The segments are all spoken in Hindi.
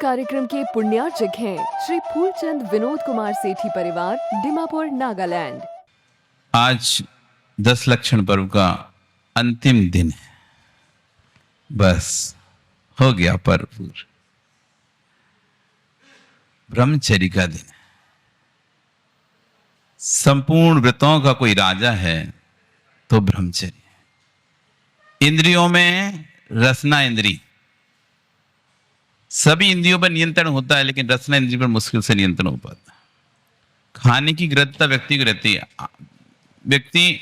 कार्यक्रम के पुण्यार्चक हैं श्री फूलचंद विनोद कुमार सेठी परिवार, डिमापुर, नागालैंड। आज 10 लक्षण पर्व का अंतिम दिन है। बस हो गया पर्व पूरा। ब्रह्मचर्य का दिन है। संपूर्ण व्रतों का कोई राजा है तो ब्रह्मचर्य। इंद्रियों में रसना इंद्री, सभी इंद्रियों पर नियंत्रण होता है, लेकिन रसना इंद्री पर मुश्किल से नियंत्रण हो पाता है। खाने की ग्रद्धता व्यक्ति को रहती है। व्यक्ति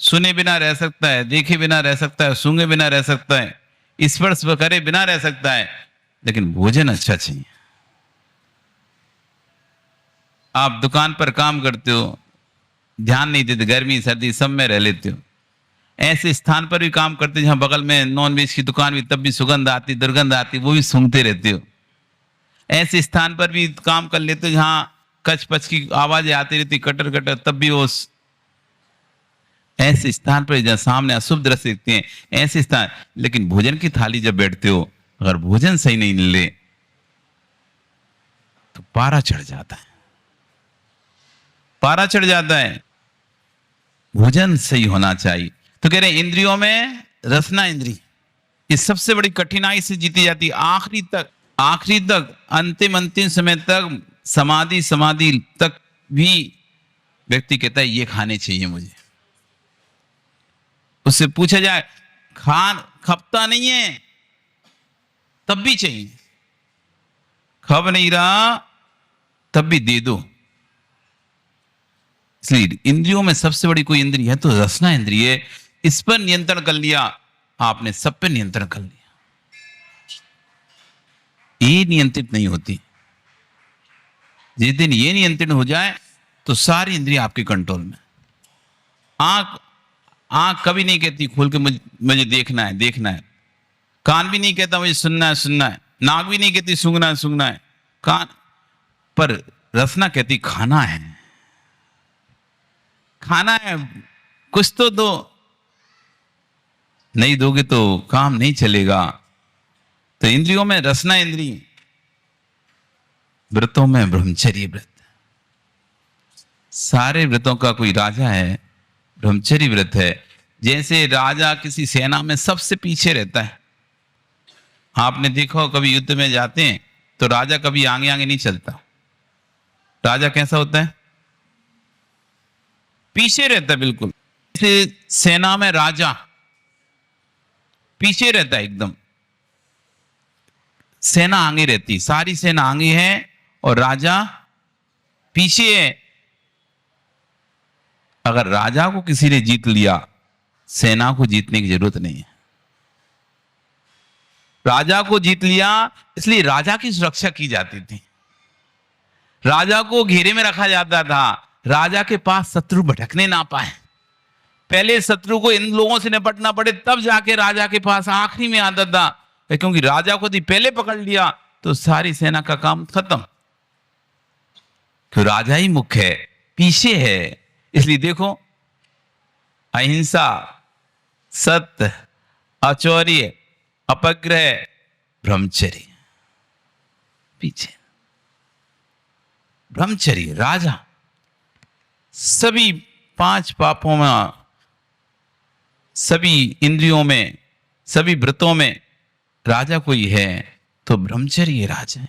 सुने बिना रह सकता है, देखे बिना रह सकता है, सूंघे बिना रह सकता है, स्पर्श करे बिना रह सकता है, लेकिन भोजन अच्छा चाहिए। आप दुकान पर काम करते हो, ध्यान नहीं देते, गर्मी सर्दी सब में रह लेते हो। ऐसे स्थान पर भी काम करते जहां बगल में नॉनवेज की दुकान भी, तब भी सुगंध आती, दुर्गंध आती, वो भी सूंघते रहते हो। ऐसे स्थान पर भी काम कर लेते हो जहां कच पच की आवाजें आती रहती, कटर कटर, तब भी वो। ऐसे स्थान पर जहां सामने अशुभ दृश्य दिखते हैं, ऐसे स्थान। लेकिन भोजन की थाली जब बैठते हो, अगर भोजन सही नहीं मिले तो पारा चढ़ जाता है, पारा चढ़ जाता है। भोजन सही होना चाहिए। तो कह रहे हैं इंद्रियों में रसना इंद्री, ये सबसे बड़ी कठिनाई से जीती जाती है। आखिरी तक अंतिम समय तक, समाधि तक भी व्यक्ति कहता है ये खाने चाहिए मुझे। उससे पूछा जाए खपता नहीं है तब भी चाहिए, खप नहीं रहा तब भी दे दो। इसलिए इंद्रियों में सबसे बड़ी कोई इंद्रिय है तो रसना इंद्रिय है। इस पर नियंत्रण कर लिया आपने, सब पे नियंत्रण कर लिया। ये नियंत्रित नहीं होती। जिस दिन ये नियंत्रण हो जाए तो सारी इंद्रियां आपके कंट्रोल में। आंख कभी नहीं कहती खोल के मुझे देखना है। कान भी नहीं कहता मुझे सुनना है। नाक भी नहीं कहती सूंघना है। कान पर रसना कहती खाना है, कुछ तो दो, नहीं दोगे तो काम नहीं चलेगा। तो इंद्रियों में रसना इंद्री, व्रतों में ब्रह्मचर्य व्रत। सारे व्रतों का कोई राजा है, ब्रह्मचर्य व्रत है। जैसे राजा किसी सेना में सबसे पीछे रहता है। आपने देखा हो कभी युद्ध में जाते हैं तो राजा कभी आगे आगे नहीं चलता। राजा कैसा होता है? पीछे रहता है, बिल्कुल। सेना में राजा पीछे रहता है एकदम, सेना आगे रहती, सारी सेना आगे है और राजा पीछे है। अगर राजा को किसी ने जीत लिया, सेना को जीतने की जरूरत नहीं है। राजा को जीत लिया, इसलिए राजा की सुरक्षा की जाती थी, राजा को घेरे में रखा जाता था, राजा के पास शत्रु भटकने ना पाए। पहले शत्रु को इन लोगों से निपटना पड़े, तब जाके राजा के पास आखिरी में आता था, क्योंकि राजा को यदि पहले पकड़ लिया तो सारी सेना का काम खत्म। तो राजा ही मुख्य है, पीछे है। इसलिए देखो, अहिंसा, सत्य, अचौर्य, अपग्रह, ब्रह्मचर्य, पीछे ब्रह्मचर्य राजा। सभी 5 पापों में, सभी इंद्रियों में, सभी व्रतों में राजा कोई है तो ब्रह्मचर्य राजा है।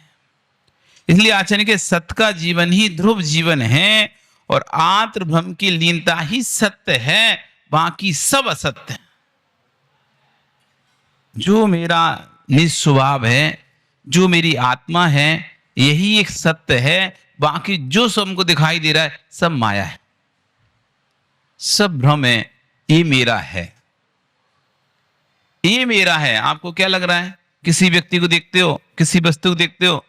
इसलिए आचार्य के सत्य का जीवन ही ध्रुव जीवन है और आत्म ब्रह्म की लीनता ही सत्य है, बाकी सब असत्य है। जो मेरा निस्वभाव है, जो मेरी आत्मा है, यही एक सत्य है। बाकी जो सब हमको दिखाई दे रहा है सब माया है, सब भ्रम है। ये मेरा है, ये मेरा है। आपको क्या लग रहा है? किसी व्यक्ति को देखते हो, किसी वस्तु को देखते हो,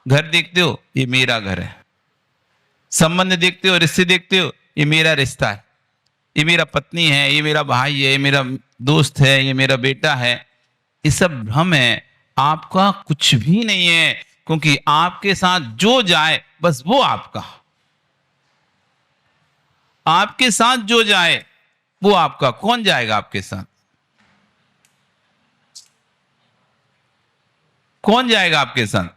घर देखते हो, ये मेरा घर है। संबंध देखते हो, रिश्ते देखते हो, ये मेरा रिश्ता है, ये मेरा पत्नी है, ये मेरा भाई है, ये मेरा दोस्त है, ये मेरा बेटा है। ये सब भ्रम है, आपका कुछ भी नहीं है। क्योंकि आपके साथ जो जाए बस वो आपका, आपके साथ जो जाए वो आपका। कौन जाएगा आपके साथ? कौन जाएगा आपके साथ?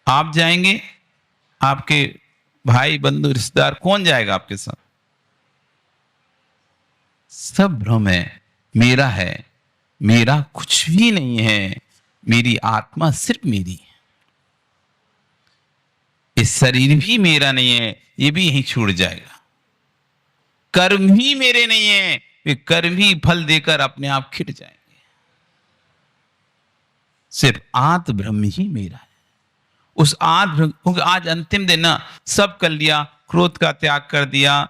आप जाएंगे, आपके भाई बंधु रिश्तेदार, कौन जाएगा आपके साथ? सब भ्रम है, मेरा है, मेरा कुछ भी नहीं है, मेरी आत्मा सिर्फ मेरी है। ये शरीर भी मेरा नहीं है, ये भी यहीं छूट जाएगा। कर्म ही मेरे नहीं है, वे कर्म ही फल देकर अपने आप खिट जाएंगे। सिर्फ आत्म ब्रह्म ही मेरा है। उस आत्म ब्रह्म, क्योंकि आज अंतिम दिन ना, सब कर लिया, क्रोध का त्याग कर दिया,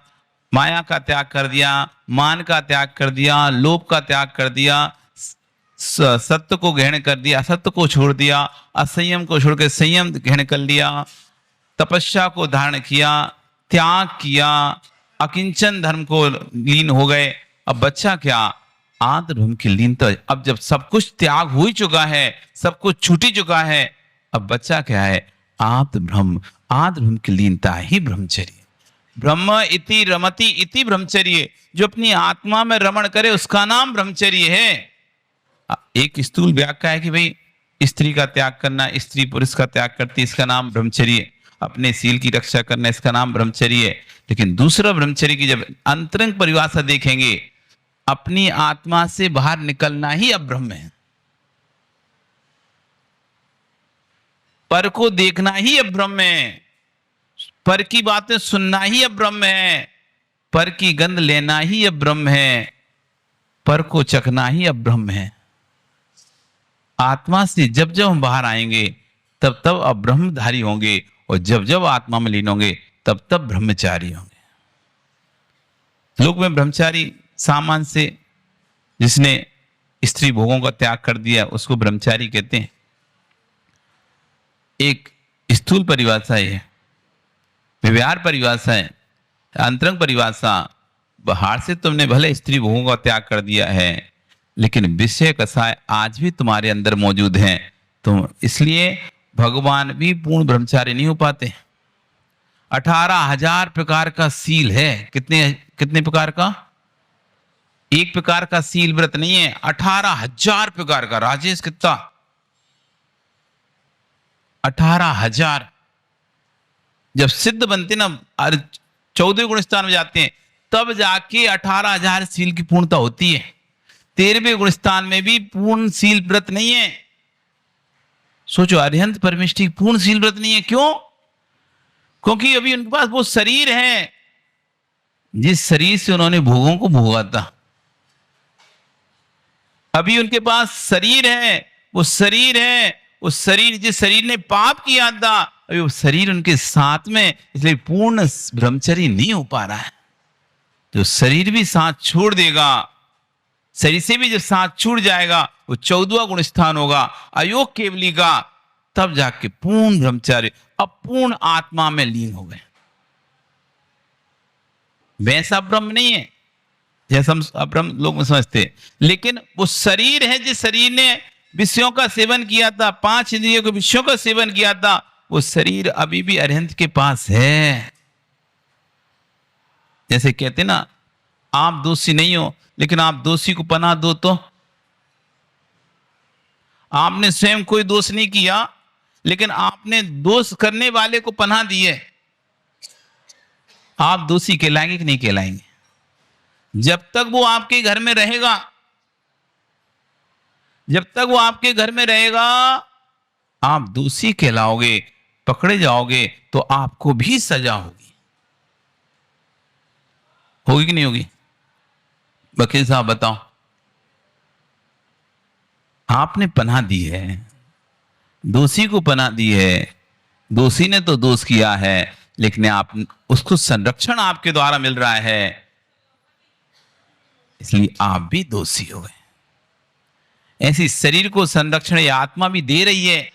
माया का त्याग कर दिया, मान का त्याग कर दिया, लोभ का त्याग कर दिया, सत्य को ग्रहण कर दिया, असत्य को छोड़ दिया, असंयम को छोड़ के संयम ग्रहण कर लिया, तपस्या को धारण किया, त्याग किया, अकिंचन धर्म को लीन हो गए। अब बच्चा क्या? आत्म ब्रह्म की लीनता। अब जब सब कुछ त्याग हो ही चुका है, सब कुछ छूट ही चुका है, अब बच्चा क्या है? आत्म ब्रह्म। आत्म ब्रह्म की लीनता ही ब्रह्मचर्य। ब्रह्म इति रमति इति ब्रह्मचर्य। जो अपनी आत्मा में रमण करे उसका नाम ब्रह्मचर्य है। एक स्थूल व्याख्या है कि भाई स्त्री का त्याग करना, स्त्री पुरुष का त्याग करती, इसका नाम ब्रह्मचर्य। अपने सील की रक्षा करना, इसका नाम ब्रह्मचर्य है। लेकिन दूसरा ब्रह्मचर्य की जब अंतरंग परिभाषा देखेंगे, अपनी आत्मा से बाहर निकलना ही अब ब्रह्म है। पर को देखना ही अब ब्रह्म है। पर की बातें सुनना ही अब ब्रह्म है। पर की गंध लेना ही अब ब्रह्म है। पर को चखना ही अब ब्रह्म है। आत्मा से जब जब हम बाहर आएंगे तब तब अब ब्रह्मधारी होंगे, और जब जब आत्मा में लीन होंगे तब तब ब्रह्मचारी होंगे। लोक में ब्रह्मचारी सामान्य से, जिसने स्त्री भोगों का त्याग कर दिया, उसको ब्रह्मचारी कहते हैं। एक स्थूल परिभाषा है, व्यवहार परिभाषा है। अंतरंग परिभाषा, बाहर से तुमने भले स्त्री भोगों का त्याग कर दिया है, लेकिन विषय कसाय आज भी तुम्हारे अंदर मौजूद हैं। तो इसलिए भगवान भी पूर्ण ब्रह्मचारी नहीं हो पाते। 18,000 प्रकार का सील है। कितने प्रकार का? एक प्रकार का सील व्रत नहीं है, 18,000 प्रकार का। राजेश कितना? 18,000। जब सिद्ध बनते ना, 14वें गुण स्थान में जाते हैं, तब जाके 18,000 सील की पूर्णता होती है। 13वें गुण स्थान में भी पूर्ण सील व्रत नहीं है। सोचो, अरिहंत परमेष्ठी पूर्ण सील व्रत नहीं है। क्यों? क्योंकि अभी उनके पास वो शरीर है जिस शरीर से उन्होंने भोगों को भोगा था। अभी उनके पास शरीर है, वो शरीर है, उस शरीर, जिस शरीर ने पाप किया था, अभी वो शरीर उनके साथ में, इसलिए पूर्ण ब्रह्मचर्य नहीं हो पा रहा है। जो शरीर भी साथ छोड़ देगा, शरीर से भी जब साथ छूट जाएगा, वो 14वां गुण स्थान होगा, अयोग केवली का, तब जाके पूर्ण ब्रह्मचार्य, अब पूर्ण आत्मा में लीन हो गए। वैसा ब्रह्म नहीं है जैसा हम ब्रह्म लोग में समझते, लेकिन वो शरीर है जिस शरीर ने विषयों का सेवन किया था, 5 इंद्रियों के विषयों का सेवन किया था, वो शरीर अभी भी अरिहंत के पास है। जैसे कहते ना, आप दोषी नहीं हो, लेकिन आप दोषी को पनाह दो तो। आपने स्वयं कोई दोष नहीं किया, लेकिन आपने दोष करने वाले को पनाह दी है। आप दोषी कहलाएंगे कि नहीं कहलाएंगे? जब तक वो आपके घर में रहेगा, जब तक वो आपके घर में रहेगा, आप दोषी कहलाओगे, पकड़े जाओगे, तो आपको भी सजा होगी। होगी कि नहीं होगी? वकील साहब बताओ। आपने पनाह दी है, दोषी को पनाह दी है, दोषी ने तो दोष किया है, लेकिन आप उसको संरक्षण आपके द्वारा मिल रहा है, इसलिए आप भी दोषी हो गए। ऐसी शरीर को संरक्षण ये आत्मा भी दे रही है,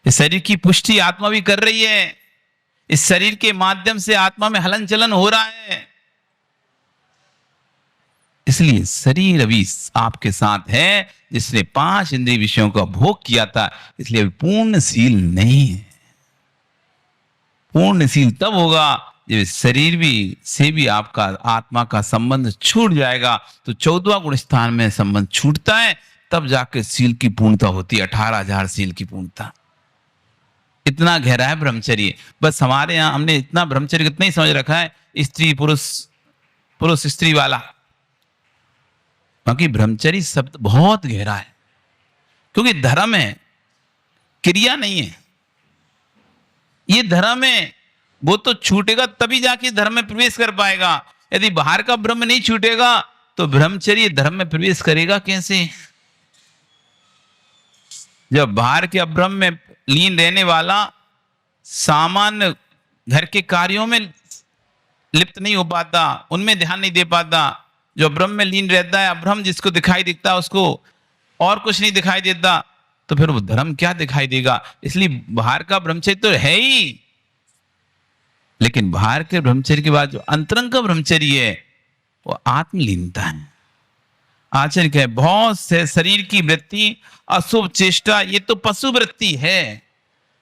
इस शरीर की पुष्टि आत्मा भी कर रही है, इस शरीर के माध्यम से आत्मा में हलन चलन हो रहा है। इसलिए शरीर अभी आपके साथ है, जिसने 5 इंद्रिय विषयों का भोग किया था, इसलिए अभी पूर्णशील नहीं है। पूर्णशील तब होगा जब शरीर भी से भी आपका आत्मा का संबंध छूट जाएगा। तो 14वां गुण स्थान में संबंध छूटता है, तब जाके सील की पूर्णता होती है, 18,000 सील की पूर्णता। इतना गहरा है ब्रह्मचर्य। बस हमारे यहाँ हमने इतना ब्रह्मचर्य कितना ही समझ रखा है, स्त्री पुरुष, पुरुष स्त्री वाला। बाकी ब्रह्मचर्य शब्द बहुत गहरा है, क्योंकि धर्म है, क्रिया नहीं है। ये धर्म है, वो तो छूटेगा तभी जाके धर्म में प्रवेश कर पाएगा। यदि बाहर का ब्रह्म नहीं छूटेगा तो ब्रह्मचर्य धर्म में प्रवेश करेगा कैसे? जब बाहर के अब्रह्म में लीन रहने वाला सामान्य घर के कार्यों में लिप्त नहीं हो पाता, उनमें ध्यान नहीं दे पाता, जो ब्रह्म में लीन रहता है, अब्रह्म जिसको दिखाई दिखता है उसको और कुछ नहीं दिखाई देता, तो फिर वो धर्म क्या दिखाई देगा? इसलिए बाहर का ब्रह्मचर्य तो है ही, लेकिन बाहर के ब्रह्मचर्य के बाद जो अंतरंग का ब्रह्मचर्य है वो आत्मलीनता है। आचर्य क्या है? बहुत से शरीर की वृत्ति, अशुभ चेष्टा, ये तो पशु वृत्ति है।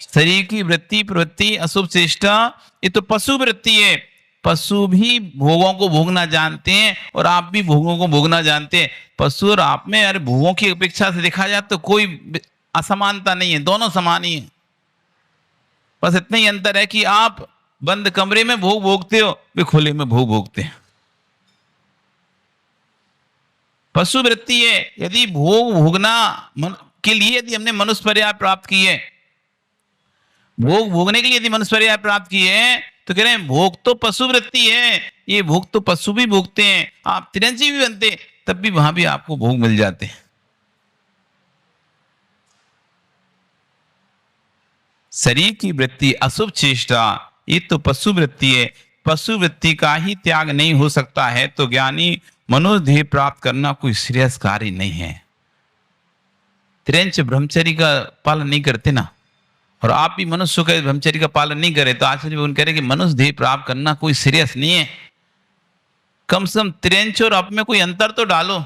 शरीर की वृत्ति, प्रवृत्ति, अशुभ चेष्टा, ये तो पशु वृत्ति है। पशु भी भोगों को भोगना जानते हैं और आप भी भोगों को भोगना जानते हैं। पशु और आप में अरे भोगों की अपेक्षा से देखा जाए तो कोई असमानता नहीं है, दोनों समान ही है। बस इतना ही अंतर है कि आप बंद कमरे में भोग भोगते हो, वे खुले में भोग भोगते हैं। पशु वृत्ति है। यदि भोग भोगना के लिए यदि हमने मनुष्य पर्याय प्राप्त की है, भोग भोगने के लिए यदि मनुष्य पर्याय प्राप्त की है, तो कह रहे हैं भोग तो पशु वृत्ति है, ये भोग तो पशु भी भोगते हैं। आप तिरंजी भी बनते तब भी वहां भी आपको भोग मिल जाते हैं। शरीर की वृत्ति, अशुभ चेष्टा, ये तो पशु वृत्ति है। पशु वृत्ति का ही त्याग नहीं हो सकता है तो ज्ञानी मनुष्य देह प्राप्त करना कोई श्रेयस कार्य नहीं है। तिरंच ब्रह्मचर्य का पालन नहीं करते ना, और आप भी मनुष्य के ब्रह्मचर्य का पालन नहीं करे, तो आचार्य उन कह रहे कि मनुष्य देह प्राप्त करना कोई श्रेयस नहीं है। कम से कम तिरंच और आप में कोई अंतर तो डालो।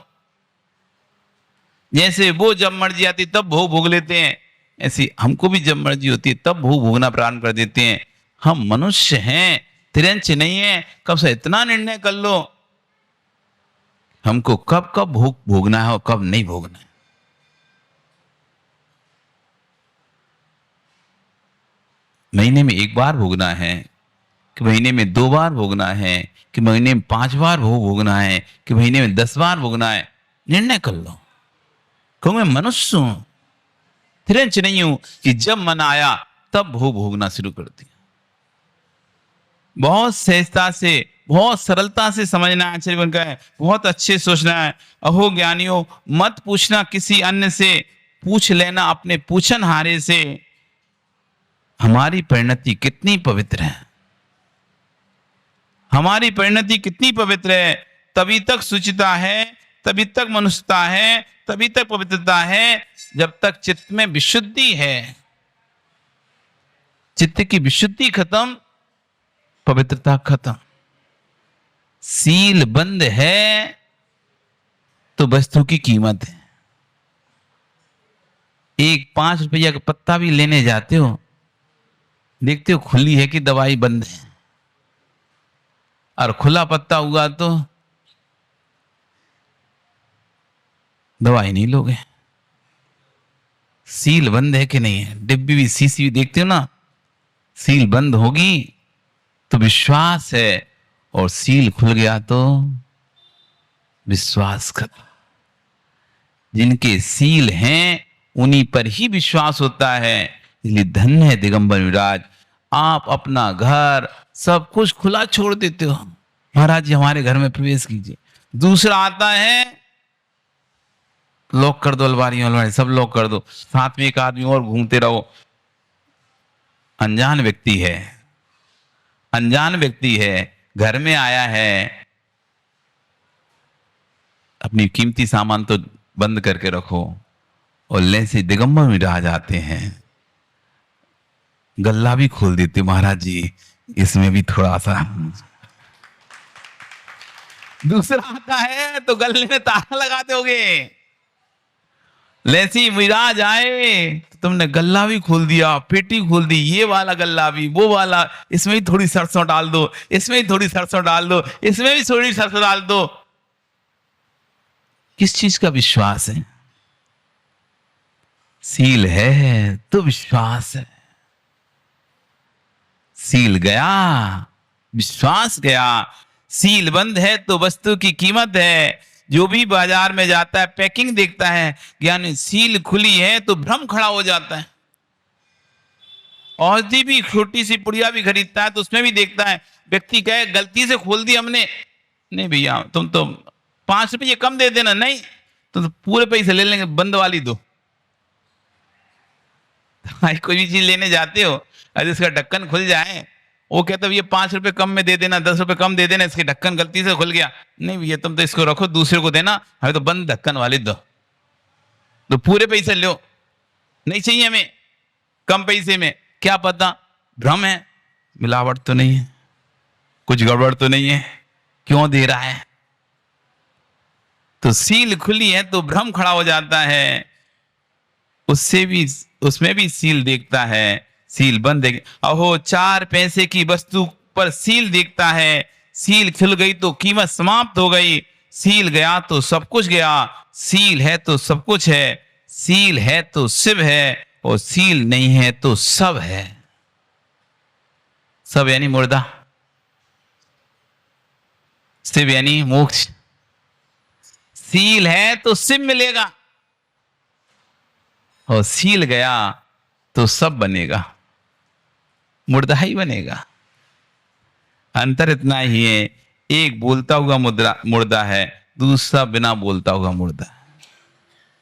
जैसे वो जब मर्जी आती तब भोग भोग लेते हैं, ऐसी हमको भी जब मर्जी होती है तब भोग भोगना प्रारंभ कर देते हैं। हम मनुष्य हैं, तिरंच नहीं है। कब से इतना निर्णय कर लो हमको कब कब भोग भोगना है और कब नहीं भोगना है। महीने में एक बार भोगना है कि महीने में 2 बार भोगना है कि महीने में 5 बार भोग भोगना है कि महीने में 10 बार भोगना है, निर्णय कर लो। क्यों? मैं मनुष्य हूं, तिरंच नहीं हूं कि जब मन आया तब भोग भोगना शुरू कर दिया। बहुत सहजता से, बहुत सरलता से समझना है आचार्य बन का है, बहुत अच्छे सोचना है। अहो ज्ञानियों, मत पूछना किसी अन्य से, पूछ लेना अपने पूछनहारे से। हमारी परिणति कितनी पवित्र है, हमारी परिणति कितनी पवित्र है। तभी तक सुचिता है, तभी तक मनुष्यता है, तभी तक पवित्रता है जब तक चित्त में विशुद्धि है। चित्त की विशुद्धि खत्म, पवित्रता खत्म। सील बंद है तो वस्तु की कीमत है। एक 5 रुपया का पत्ता भी लेने जाते हो, देखते हो खुली है कि दवाई बंद है, और खुला पत्ता हुआ तो दवाई नहीं लोगे। सील बंद है कि नहीं है। डिब्बी भी, शीशी भी देखते हो ना, सील बंद होगी तो विश्वास है, और सील खुल गया तो विश्वास खत्म। जिनके सील हैं उन्हीं पर ही विश्वास होता है। इसलिए धन्य है दिगंबर विराज, आप अपना घर सब कुछ खुला छोड़ देते हो। महाराज जी हमारे घर में प्रवेश कीजिए। दूसरा आता है, लॉक कर दो अलमारी अलमारी, सब लॉक कर दो, साथ में एक आदमी और घूमते रहो। अनजान व्यक्ति है, अनजान व्यक्ति है, घर में आया है। अपनी कीमती सामान तो बंद करके रखो, और ले से दिगंबर विराज आते हैं, गल्ला भी खोल देते। महाराज जी इसमें भी थोड़ा सा। दूसरा आता है तो गले में ताला लगा दोगे। लेसी विराज आए तो तुमने गल्ला भी खोल दिया, पेटी खोल दी, ये वाला गल्ला भी, वो वाला, इसमें भी थोड़ी सरसों डाल दो, इसमें भी थोड़ी सरसों डाल दो, इसमें भी थोड़ी सरसों डाल दो। किस चीज का विश्वास है? सील है तो विश्वास है। सील गया, विश्वास गया। सील बंद है तो वस्तु की कीमत है। जो भी बाजार में जाता है पैकिंग देखता है, यानी सील खुली है तो भ्रम खड़ा हो जाता है। औषधि भी छोटी सी पुड़िया भी खरीदता है तो उसमें भी देखता है, व्यक्ति कहे गलती से खोल दी हमने, नहीं भैया तुम तो 5 रुपये कम दे देना, नहीं तुम तो पूरे पैसे ले लेंगे, बंद वाली दो। कोई भी चीज लेने जाते हो, अरे इसका ढक्कन खुल जाए, वो कहता है ये 5 रुपए कम में दे देना, 10 रुपए कम दे देना, इसके ढक्कन गलती से खुल गया, नहीं भैया तुम तो इसको रखो, दूसरे को देना, हमें तो बंद ढक्कन वाली दो, तो पूरे पैसे लो, नहीं चाहिए हमें कम पैसे में। क्या पता भ्रम है, मिलावट तो नहीं है, कुछ गड़बड़ तो नहीं है, क्यों दे रहा है? तो सील खुली है तो भ्रम खड़ा हो जाता है, उसमें भी सील देखता है, सील बंद देख, अहो 4 पैसे की वस्तु पर सील देखता है, सील खुल गई तो कीमत समाप्त हो गई, सील गया तो सब कुछ गया, सील है तो सब कुछ है, सील है तो शिव है, और सील नहीं है तो सब है। सब यानी मुर्दा, शिव यानी मोक्ष। सील है तो शिव मिलेगा, और सील गया तो सब बनेगा, मुर्दा ही बनेगा। अंतर इतना ही है, एक बोलता हुआ मुर्दा है, दूसरा बिना बोलता हुआ मुर्दा है।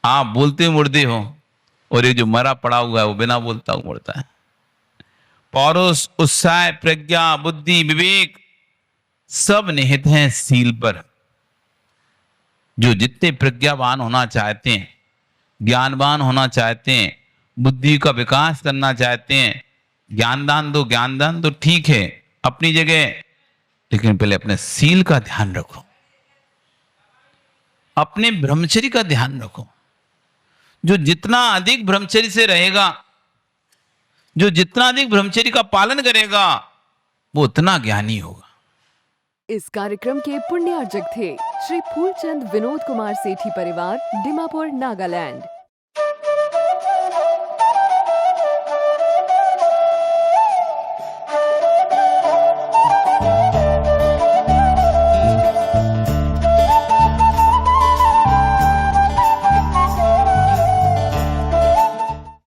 आप बोलते हुए मुर्दे हो, और ये जो मरा पड़ा हुआ है वो बिना बोलता हुआ मुर्दा है। पौरुष, उत्साह, प्रज्ञा, बुद्धि, विवेक सब निहित हैं सील पर। जो जितने प्रज्ञावान होना चाहते हैं, ज्ञानवान होना चाहते हैं, बुद्धि का विकास करना चाहते हैं, ज्ञानदान दो ठीक है अपनी जगह, लेकिन पहले अपने सील का ध्यान रखो, अपने ब्रह्मचर्य का ध्यान रखो। जो जितना अधिक ब्रह्मचर्य से रहेगा, जो जितना अधिक ब्रह्मचर्य का पालन करेगा, वो उतना ज्ञानी होगा। इस कार्यक्रम के पुण्यार्जक थे श्री फूलचंद विनोद कुमार सेठी परिवार, डिमापुर, नागालैंड।